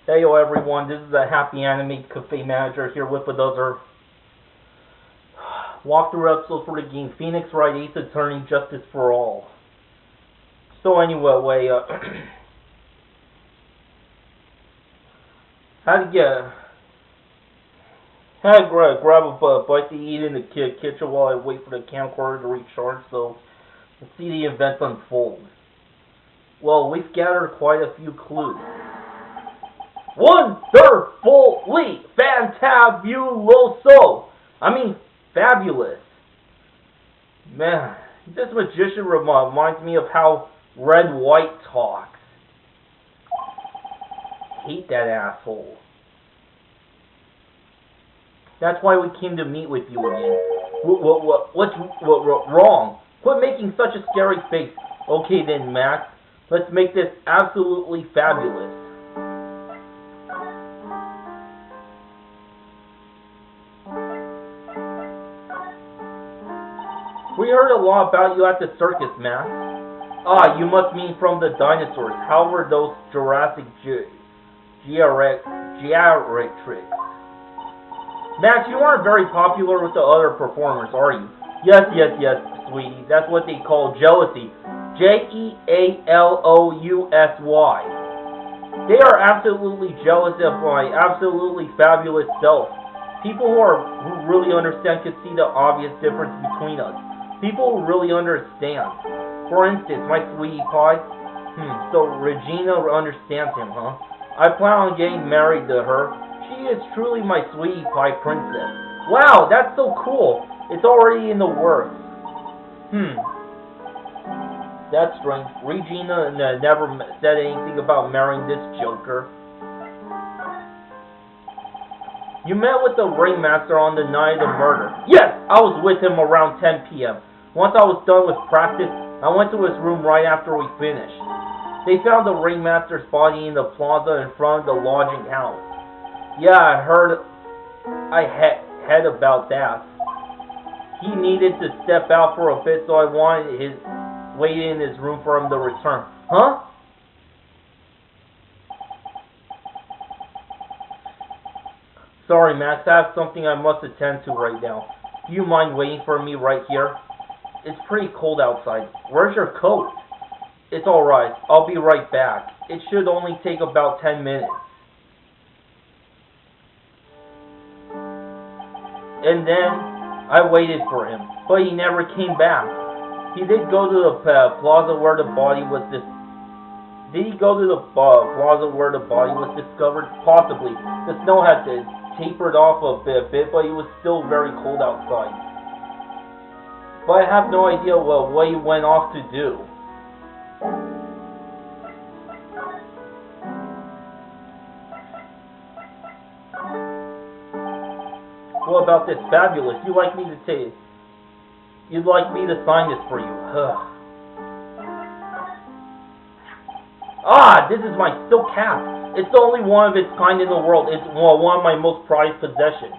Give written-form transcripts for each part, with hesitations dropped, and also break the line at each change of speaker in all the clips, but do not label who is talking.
Hey everyone, this is the HappyAnimaidCafeManager here with another walkthrough episode for the game Phoenix Wright Ace Attorney Justice for All. So anyway, had to grab a bite to eat in the kitchen while I wait for the camcorder to recharge, so let's see the events unfold. Well, we've gathered quite a few clues. Wonderfully fantabuloso! I mean, fabulous. Man, this magician reminds me of how Wright talks. Hate that asshole. That's why we came to meet with you again. What's wrong? Quit making such a scary face. Okay then, Max. Let's make this absolutely fabulous. We heard a lot about you at the circus, Max. Ah, you must mean from the dinosaurs. How were those Jurassic geriatrics? Max, you aren't very popular with the other performers, are you? Yes, sweetie. That's what they call jealousy. Jealousy. They are absolutely jealous of my absolutely fabulous self. People who really understand can see the obvious difference between us. People who really understand. For instance, my sweetie pie. So Regina understands him, huh? I plan on getting married to her. She is truly my sweetie pie princess. Wow, that's so cool. It's already in the works. That's strange. Regina never said anything about marrying this joker. You met with the ringmaster on the night of the murder. Yes, I was with him around 10 p.m. Once I was done with practice, I went to his room right after we finished. They found the ringmaster's body in the plaza in front of the lodging house. Yeah, I heard about that. He needed to step out for a bit, so I waited in his room for him to return. Huh? Sorry, Max, I have something I must attend to right now. Do you mind waiting for me right here? It's pretty cold outside. Where's your coat? It's alright. I'll be right back. It should only take about 10 minutes. And then I waited for him, but he never came back. He did go to the plaza where the body was Did he go to the plaza where the body was discovered? Possibly. The snow had tapered off a bit, but it was still very cold outside. But I have no idea what he went off to do. What about this? Fabulous. You'd like me to sign this for you. Ah, this is my silk cap. It's the only one of its kind in the world. It's one of my most prized possessions.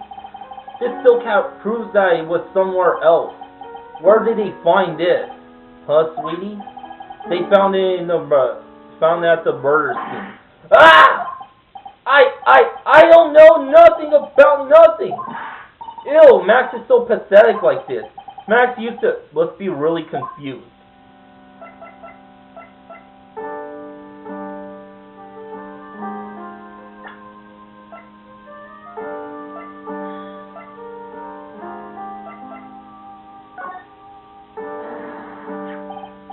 This silk cap proves that it was somewhere else. Where did they find this? Huh, sweetie? They found it at the murder scene. Ah! I don't know nothing about nothing. Ew, Max is so pathetic like this. Max must be really confused.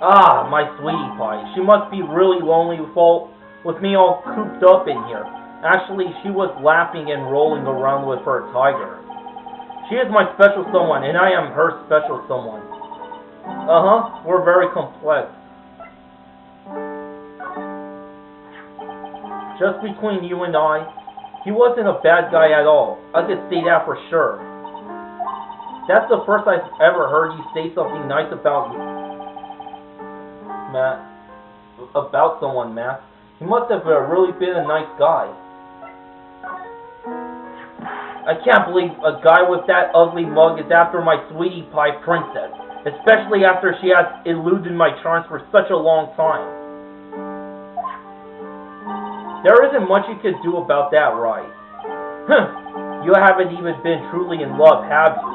Ah, my sweetie pie. She must be really lonely with me all cooped up in here. Actually, she was laughing and rolling around with her tiger. She is my special someone, and I am her special someone. We're very complex. Just between you and I, he wasn't a bad guy at all. I could say that for sure. That's the first I've ever heard you say something nice about you. About someone, Matt. He must have really been a nice guy. I can't believe a guy with that ugly mug is after my sweetie pie princess, especially after she has eluded my charms for such a long time. There isn't much you could do about that, Wright. You haven't even been truly in love, have you?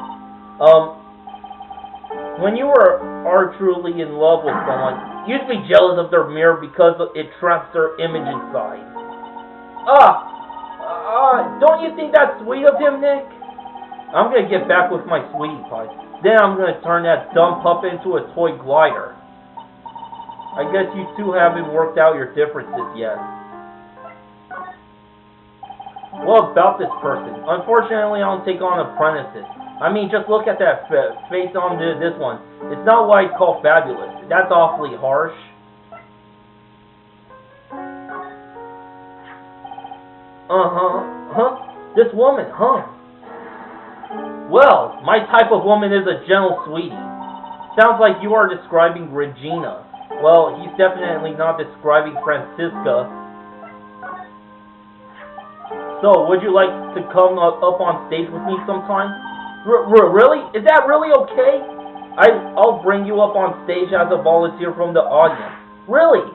When you are truly in love with someone, you'd be jealous of their mirror because it traps their image inside. Don't you think that's sweet of him, Nick? I'm gonna get back with my sweetie pie. Then I'm gonna turn that dumb puppet into a toy glider. I guess you two haven't worked out your differences yet. What about this person? Unfortunately, I don't take on apprentices. I mean, just look at that face on this one. It's not what I'd call fabulous. That's awfully harsh. This woman, Well, my type of woman is a gentle sweetie. Sounds like you are describing Regina. Well, he's definitely not describing Francisca. So, would you like to come up on stage with me sometime? Really? Is that really okay? I'll bring you up on stage as a volunteer from the audience. Really?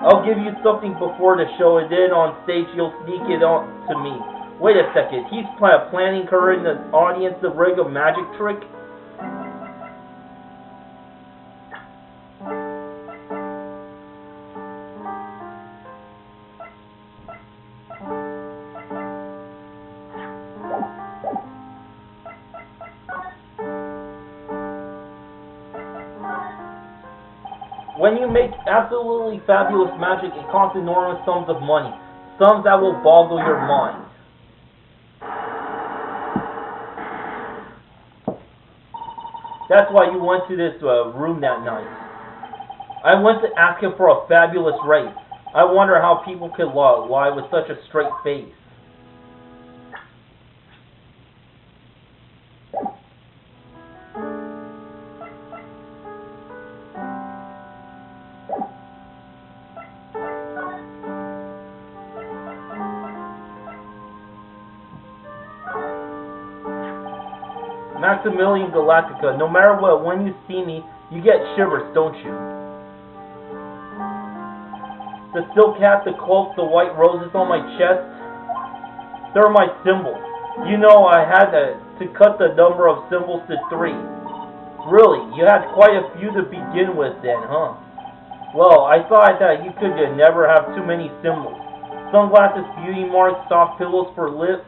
I'll give you something before the show, and then on stage you'll sneak it on to me. Wait a second, he's planning her in the audience to rig a magic trick? When you make absolutely fabulous magic, it costs enormous sums of money. Sums that will boggle your mind. That's why you went to this room that night. I went to ask him for a fabulous rate. I wonder how people could lie with such a straight face. Maximilian Galactica, no matter what, when you see me, you get shivers, don't you? The silk hat, the cloak, the white roses on my chest, they're my symbols. You know I had to cut the number of symbols to 3. Really, you had quite a few to begin with then, huh? Well, I thought that you could never have too many symbols. Sunglasses, beauty marks, soft pillows for lips,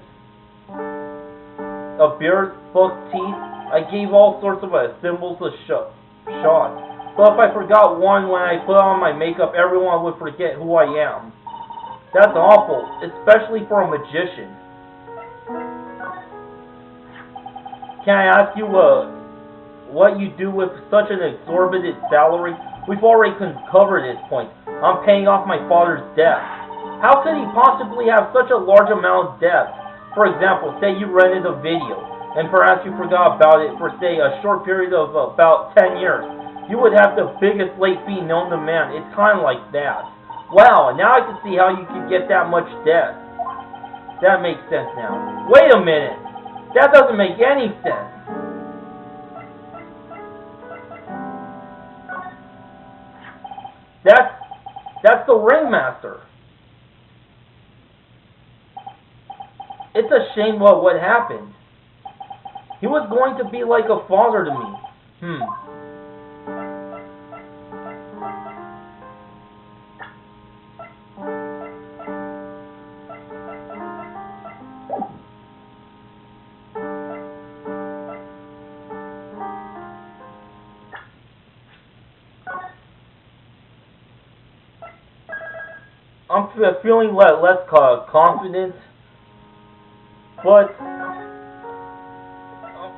a beard, buck teeth. I gave all sorts of symbols a shot. But if I forgot one when I put on my makeup, everyone would forget who I am. That's awful, especially for a magician. Can I ask you what you do with such an exorbitant salary? We've already covered this point. I'm paying off my father's debt. How could he possibly have such a large amount of debt? For example, say you rented a video, and perhaps you forgot about it for, say, a short period of about 10 years. You would have the biggest late fee known to man. It's kind of like that. Wow, now I can see how you could get that much debt. That makes sense now. Wait a minute! That doesn't make any sense. That's the ringmaster. It's a shame what happened. He was going to be like a father to me. I'm feeling less confident. But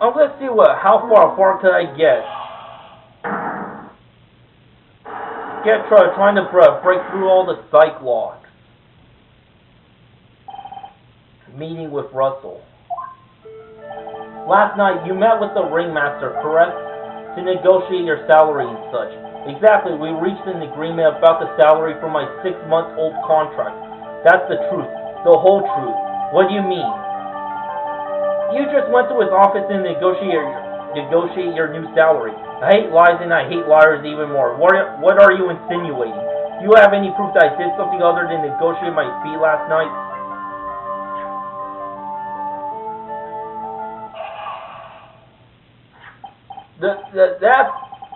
I'm gonna see how far could I get. Trying to break through all the psych locks. Meeting with Russell. Last night you met with the ringmaster, correct? To negotiate your salary and such. Exactly, we reached an agreement about the salary for my 6-month-old contract. That's the truth, the whole truth. What do you mean? You just went to his office and negotiate your new salary. I hate lies and I hate liars even more. What are you insinuating? Do you have any proof that I did something other than negotiate my fee last night?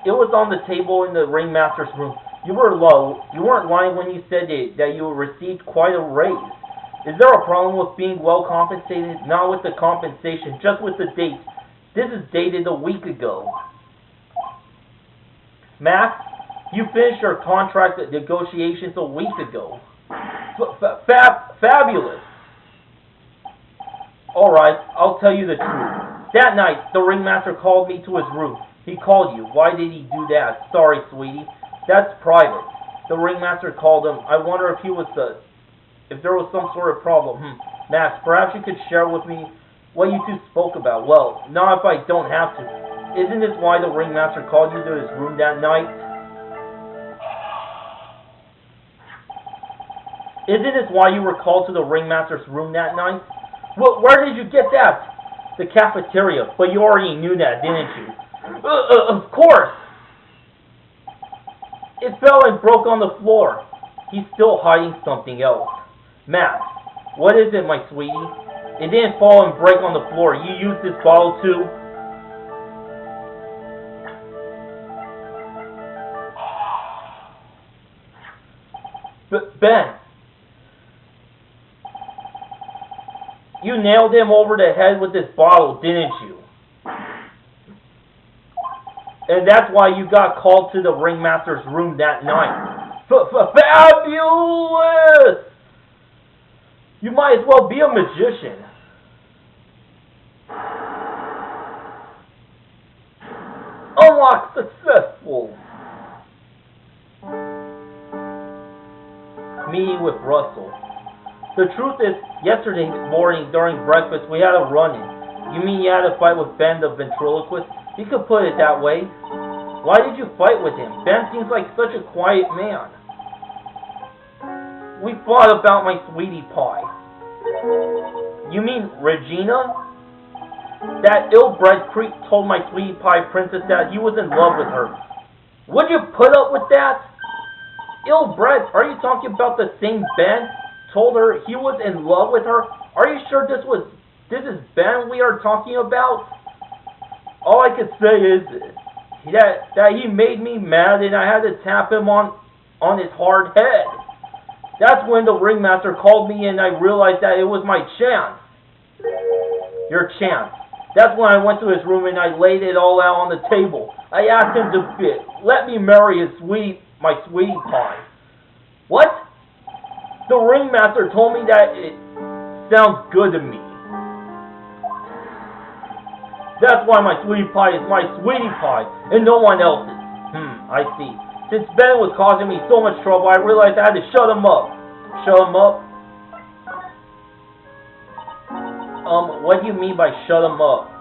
It was on the table in the ringmaster's room. You weren't lying when you said that you received quite a raise. Is there a problem with being well compensated? Not with the compensation, just with the date. This is dated a week ago. Max, you finished your contract negotiations a week ago. Fabulous. Alright, I'll tell you the truth. That night, the ringmaster called me to his room. He called you. Why did he do that? Sorry, sweetie. That's private. The ringmaster called him. I wonder if there was some sort of problem. Max, perhaps you could share with me what you two spoke about. Well, not if I don't have to. Isn't this why the ringmaster called you to his room that night? Isn't this why you were called to the ringmaster's room that night? Well, where did you get that? The cafeteria. But you already knew that, didn't you? Of course! It fell and broke on the floor. He's still hiding something else. Max, what is it, my sweetie? It didn't fall and break on the floor. You used this bottle too? Ben, you nailed him over the head with this bottle, didn't you? And that's why you got called to the ringmaster's room that night. Fabulous! You might as well be a magician. Unlock successful. Meeting with Russell. The truth is, yesterday morning during breakfast we had a run-in. You mean you had a fight with Ben the ventriloquist? You could put it that way. Why did you fight with him? Ben seems like such a quiet man. We fought about my sweetie pie. You mean Regina? That ill-bred creep told my sweetie pie princess that he was in love with her. Would you put up with that? Ill-bred? Are you talking about the same Ben told her he was in love with her? Are you sure this is Ben we are talking about? All I could say is that he made me mad and I had to tap him on his hard head. That's when the ringmaster called me and I realized that it was my chance. Your chance. That's when I went to his room and I laid it all out on the table. I asked him to let me marry my sweetie pie. What? The ringmaster told me that it sounds good to me. That's why my sweetie pie is my sweetie pie, and no one else's. I see. Since Ben was causing me so much trouble, I realized I had to shut him up. Shut him up? What do you mean by shut him up?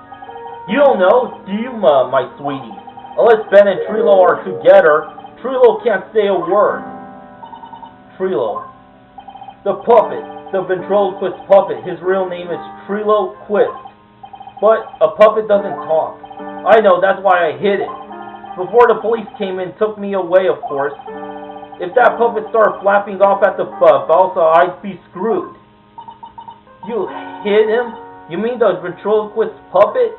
You don't know, do you, my sweetie? Unless Ben and Trilo are together, Trilo can't say a word. Trilo. The puppet. The ventriloquist puppet. His real name is Trilo Quist. But a puppet doesn't talk. I know, that's why I hid it. Before the police came and took me away, of course. If that puppet started flapping off at the balsa, I'd be screwed. You hid him? You mean the ventriloquist puppet?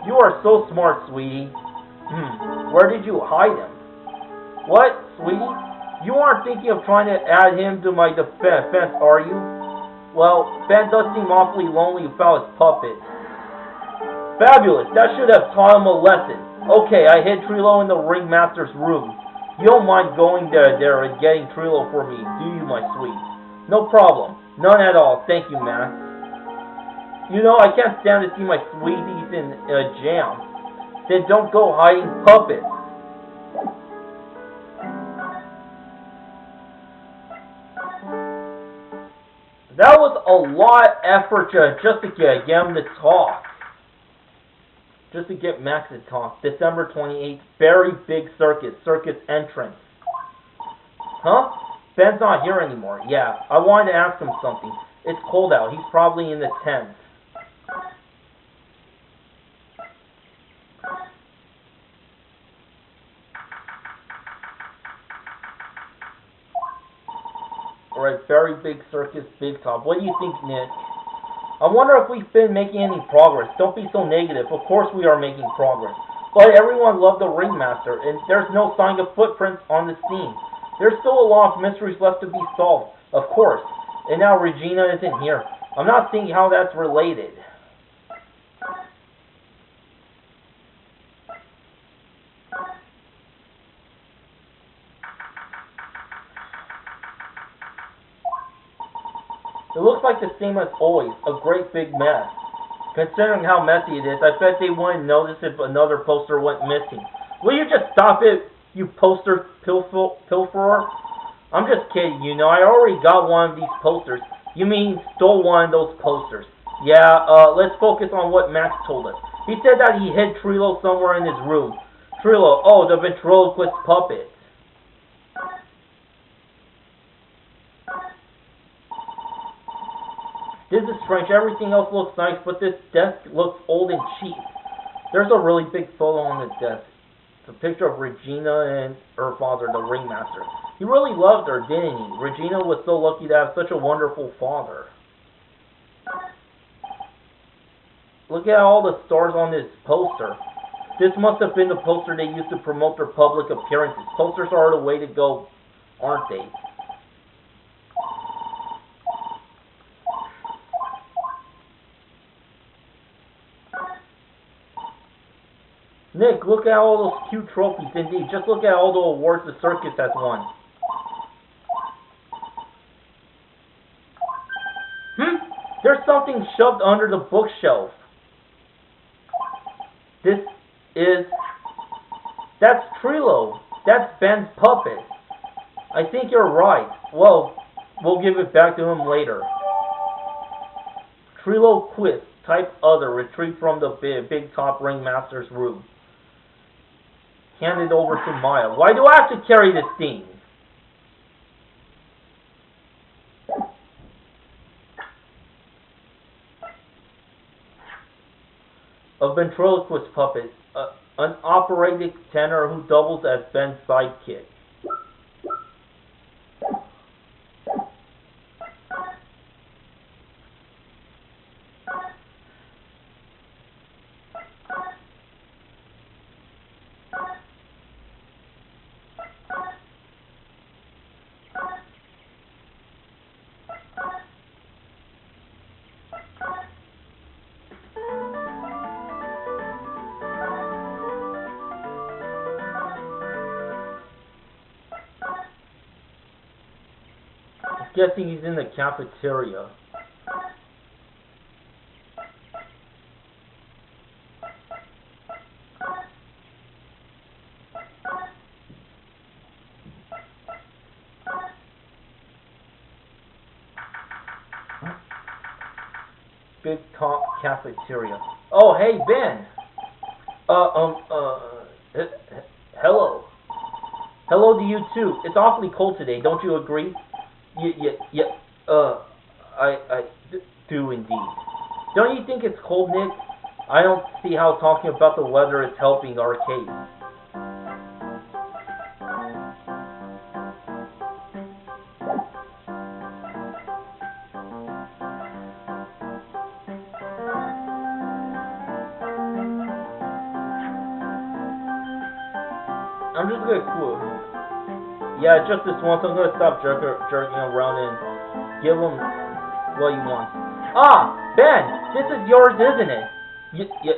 You are so smart, sweetie. Where did you hide him? What, sweetie? You aren't thinking of trying to add him to my defense, are you? Well, Ben does seem awfully lonely without his puppet. Fabulous! That should have taught him a lesson. Okay, I hid Trilo in the ringmaster's room. You don't mind going there and getting Trilo for me, do you, my sweet? No problem. None at all. Thank you, Max. You know, I can't stand to see my sweeties in a jam. Then don't go hiding puppets. That was a lot of effort just to get him to talk. Just to get Max to talk. December 28th, very big circus entrance. Huh? Ben's not here anymore. Yeah, I wanted to ask him something. It's cold out. He's probably in the tent. Alright, very big circus, big top. What do you think, Nick? I wonder if we've been making any progress. Don't be so negative. Of course we are making progress. But everyone loved the Ringmaster, and there's no sign of footprints on the scene. There's still a lot of mysteries left to be solved, of course. And now Regina isn't here. I'm not seeing how that's related. It looks like the same as always, a great big mess. Considering how messy it is, I bet they wouldn't notice if another poster went missing. Will you just stop it, you poster pilferer? I'm just kidding, you know, I already got one of these posters. You mean stole one of those posters? Yeah, let's focus on what Max told us. He said that he hid Trilo somewhere in his room. Trilo, oh, the ventriloquist puppet. This is strange. Everything else looks nice, but this desk looks old and cheap. There's a really big photo on the desk. It's a picture of Regina and her father, the Ringmaster. He really loved her, didn't he? Regina was so lucky to have such a wonderful father. Look at all the stars on this poster. This must have been the poster they used to promote their public appearances. Posters are the way to go, aren't they? Nick, look at all those cute trophies. Indeed, just look at all the awards the circus has won. There's something shoved under the bookshelf. That's Trilo. That's Ben's puppet. I think you're right. Well, we'll give it back to him later. Trilo Quist, type other, retrieved from the big top Ringmaster's room. Hand it over to Maya. Why do I have to carry this thing? A ventriloquist puppet, an operatic tenor who doubles as Ben's sidekick. Guessing he's in the cafeteria. Big top cafeteria. Oh, hey, Ben. Hello. Hello to you too. It's awfully cold today. Don't you agree? Yeah, I do indeed. Don't you think it's cold, Nick? I don't see how talking about the weather is helping our case. I'm just gonna quote. Yeah, just this once. I'm gonna stop jerking around and give him what he wants. Ah, Ben, this is yours, isn't it?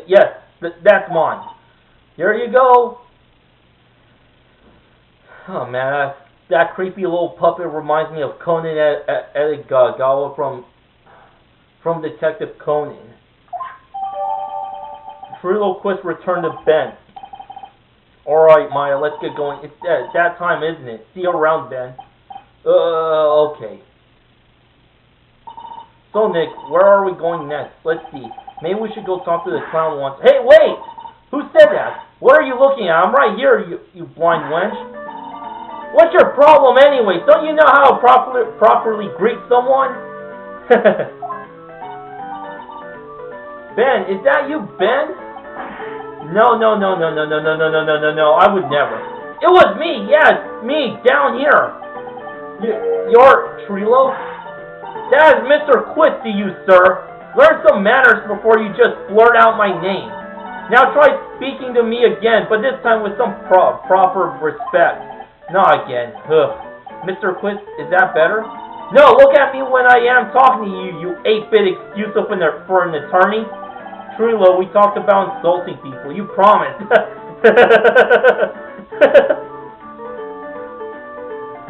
Yes, that's mine. Here you go. Oh man, that creepy little puppet reminds me of Conan Edogawa from Detective Conan. Trilo Quist returned to Ben. Alright, Maya, let's get going. It's that time, isn't it? See you around, Ben. Okay. So, Nick, where are we going next? Let's see. Maybe we should go talk to the clown once. Hey, wait! Who said that? What are you looking at? I'm right here, you blind wench. What's your problem anyway? Don't you know how to properly greet someone? Ben, is that you, Ben? No, I would never. It was me, yes, me, down here. You're Trilo? That is Mr. Quist to you, sir. Learn some manners before you just blurt out my name. Now try speaking to me again, but this time with some proper respect. Not again. Ugh. Mr. Quist, is that better? No, look at me when I am talking to you, you 8-bit excuse for an attorney. Trilo, we talked about insulting people. You promised.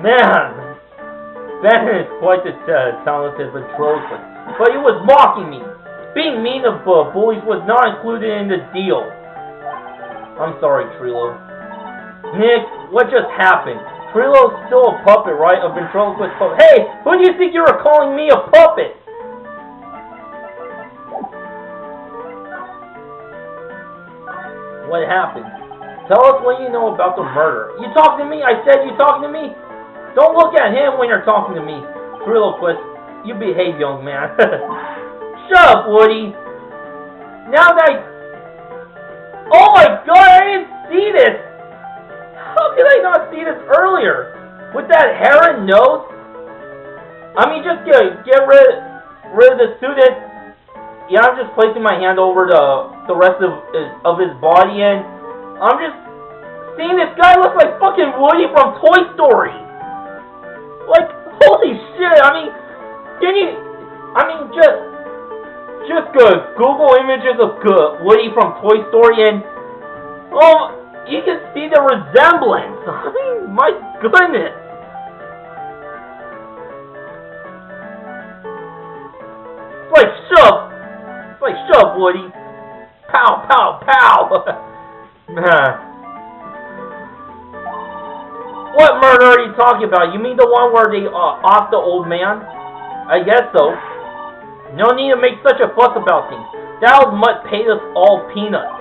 Man, Ben is quite the talented ventriloquist, but he was mocking me. Being mean to bullies was not included in the deal. I'm sorry, Trilo. Nick, what just happened? Trilo's still a puppet, right? A ventriloquist puppet. Hey, who do you think you were calling me a puppet? What happened? Tell us what you know about the murder. You talking to me? I said you talking to me? Don't look at him when you're talking to me. Ventriloquist, you behave, young man. Shut up, Woody. Now that oh my god, I didn't see this. How could I not see this earlier? With that hair and nose? I mean, just get rid of the suit. Yeah, I'm just placing my hand over the rest of his body, and I'm just seeing this guy look like fucking Woody from Toy Story. Like, holy shit! I mean, just Google images of Woody from Toy Story, and you can see the resemblance. I mean, my goodness. It's like shove, Woody. Pow, pow, pow. What murder are you talking about? You mean the one where they offed the old man? I guess so. No need to make such a fuss about things. That old mutt paid us all peanuts.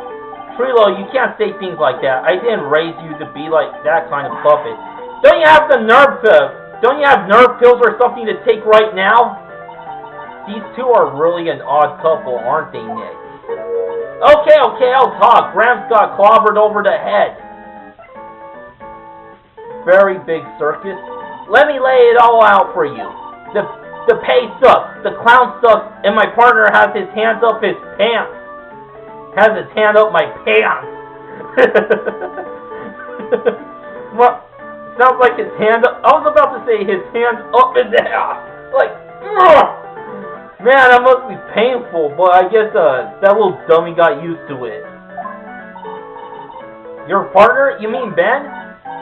Trilo, you can't say things like that. I didn't raise you to be like that kind of puppet. Don't you have nerve pills or something to take right now? These two are really an odd couple, aren't they, Nick? Okay, I'll talk. Gramps got clobbered over the head. Very big circus. Let me lay it all out for you. The pay sucks, the clown sucks, and my partner has his hands up his pants. Has his hand up my pants. What? Sounds like his hand up. I was about to say his hands up his ass. Like, ugh. Man, that must be painful, but I guess that little dummy got used to it. Your partner? You mean Ben?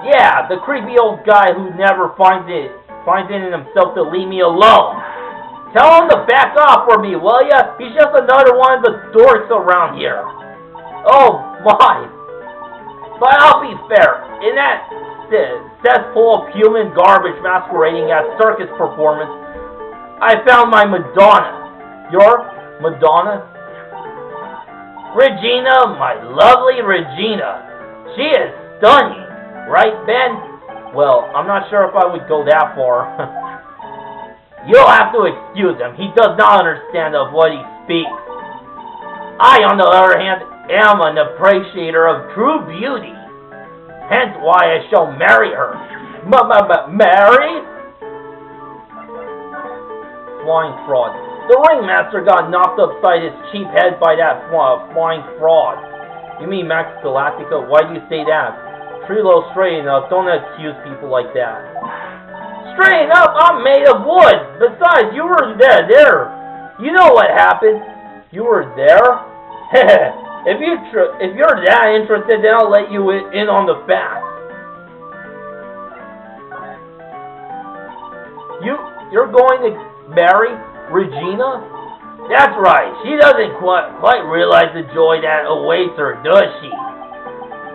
Yeah, the creepy old guy who never finds it in himself to leave me alone. Tell him to back off for me, will ya? He's just another one of the dorks around here. Oh my. But I'll be fair. In that cesspool of human garbage masquerading as circus performance, I found my Madonna. Your Madonna? Regina, my lovely Regina. She is stunning. Right, Ben? Well, I'm not sure if I would go that far. You'll have to excuse him. He does not understand of what he speaks. I, on the other hand, am an appreciator of true beauty. Hence why I shall marry her. Marry? Flying fraud. The ringmaster got knocked upside his cheap head by that flying fraud. You mean Max Galactica? Why do you say that? Trilo, straighten up. Don't accuse people like that. Straighten up? I'm made of wood. Besides, you were there. You know what happened. You were there? If you're that interested, then I'll let you in on the facts. You're going to marry Regina? That's right. She doesn't quite realize the joy that awaits her, does she?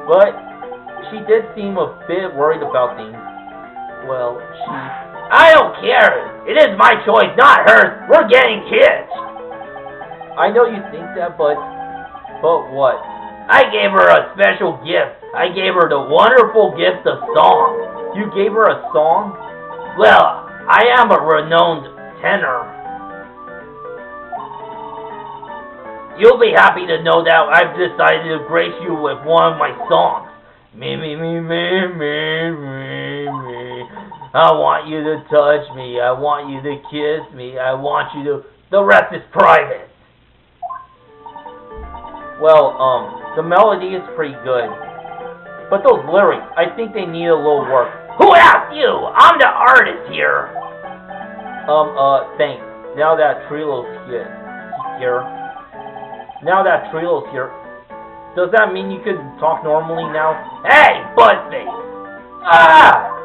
But she did seem a bit worried about things. Well, I don't care. It is my choice, not hers. We're getting kids. I know you think that, but what? I gave her a special gift. I gave her the wonderful gift of song. You gave her a song? Well, I am a renowned tenor. You'll be happy to know that I've decided to grace you with one of my songs. Me. I want you to touch me. I want you to kiss me. I want you to... The rest is private. Well, the melody is pretty good. But those lyrics, I think they need a little work. Who asked you? I'm the artist here. Thanks. Now that Trilo's here. Does that mean you could talk normally now? Hey, buttface! Ah!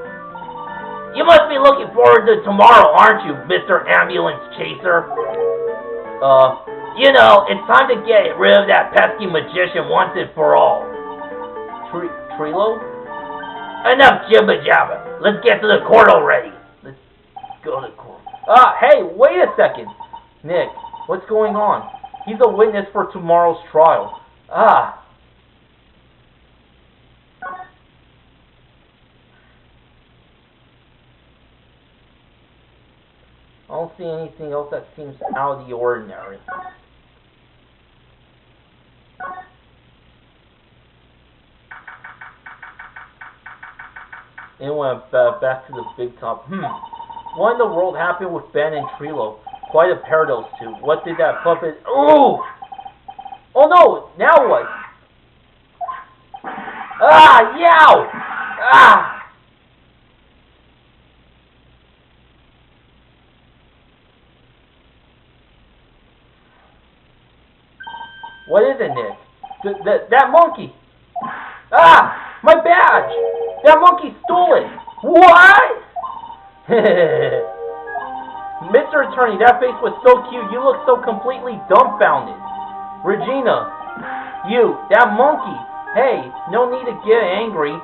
You must be looking forward to tomorrow, aren't you, Mr. Ambulance Chaser? You know, it's time to get rid of that pesky magician once and for all. Trilo? Enough jibba jabba. Let's get to the court already. Let's go to court. Hey, wait a second. Nick, what's going on? He's a witness for tomorrow's trial. I don't see anything else that seems out of the ordinary. It went back to the big top. What in the world happened with Ben and Trilo? Quite a pair, those two. What did that puppet... Ooh! Oh no! Now what? Ah! Yow! Ah! What is it, Nick? That monkey! Ah! My badge! That monkey stole it! What? Mr. Attorney, that face was so cute. You look so completely dumbfounded. Regina, you, that monkey. Hey, no need to get angry.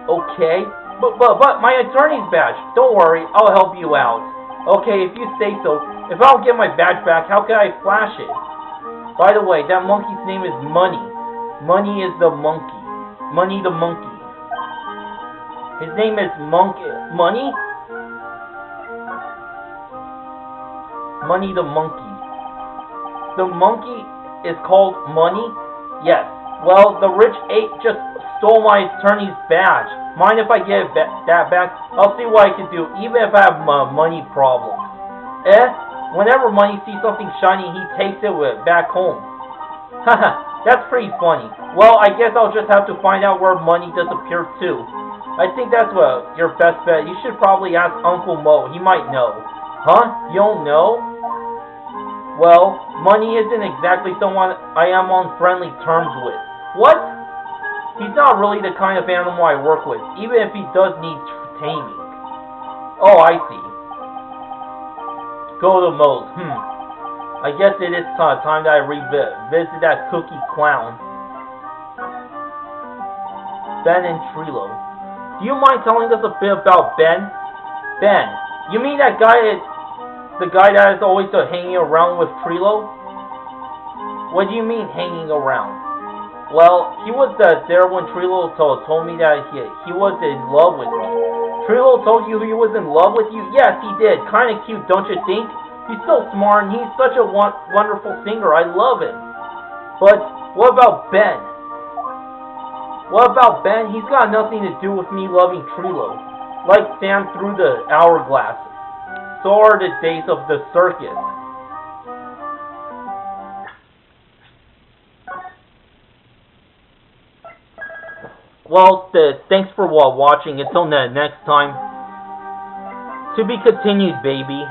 Okay? But my attorney's badge. Don't worry, I'll help you out. Okay, if you say so. If I don't get my badge back, how can I flash it? By the way, that monkey's name is Money. Money is the monkey. Money the monkey. His name is Money? Money the monkey. The monkey is called Money? Yes. Well, the rich ape just stole my attorney's badge. Mind if I get that back? I'll see what I can do, even if I have money problems. Whenever Money sees something shiny, he takes it back home. Haha, that's pretty funny. Well, I guess I'll just have to find out where Money disappeared to. I think that's your best bet. You should probably ask Uncle Mo. He might know. Huh? You don't know? Well, Money isn't exactly someone I am on friendly terms with. What? He's not really the kind of animal I work with, even if he does need taming. Oh, I see. Go to Mo's. I guess it is time that I revisit that cookie clown. Ben and Trilo. Do you mind telling us a bit about Ben? Ben, you mean that guy the guy that is always hanging around with Trilo? What do you mean, hanging around? Well, he was there when Trilo told me that he was in love with me. Trilo told you he was in love with you? Yes, he did. Kinda cute, don't you think? He's so smart and he's such a wonderful singer. I love him. But what about Ben? What about Ben? He's got nothing to do with me loving Trilo. Like sand through the hourglass. So are the days of the circus. Well, thanks for watching. Until next time. To be continued, baby.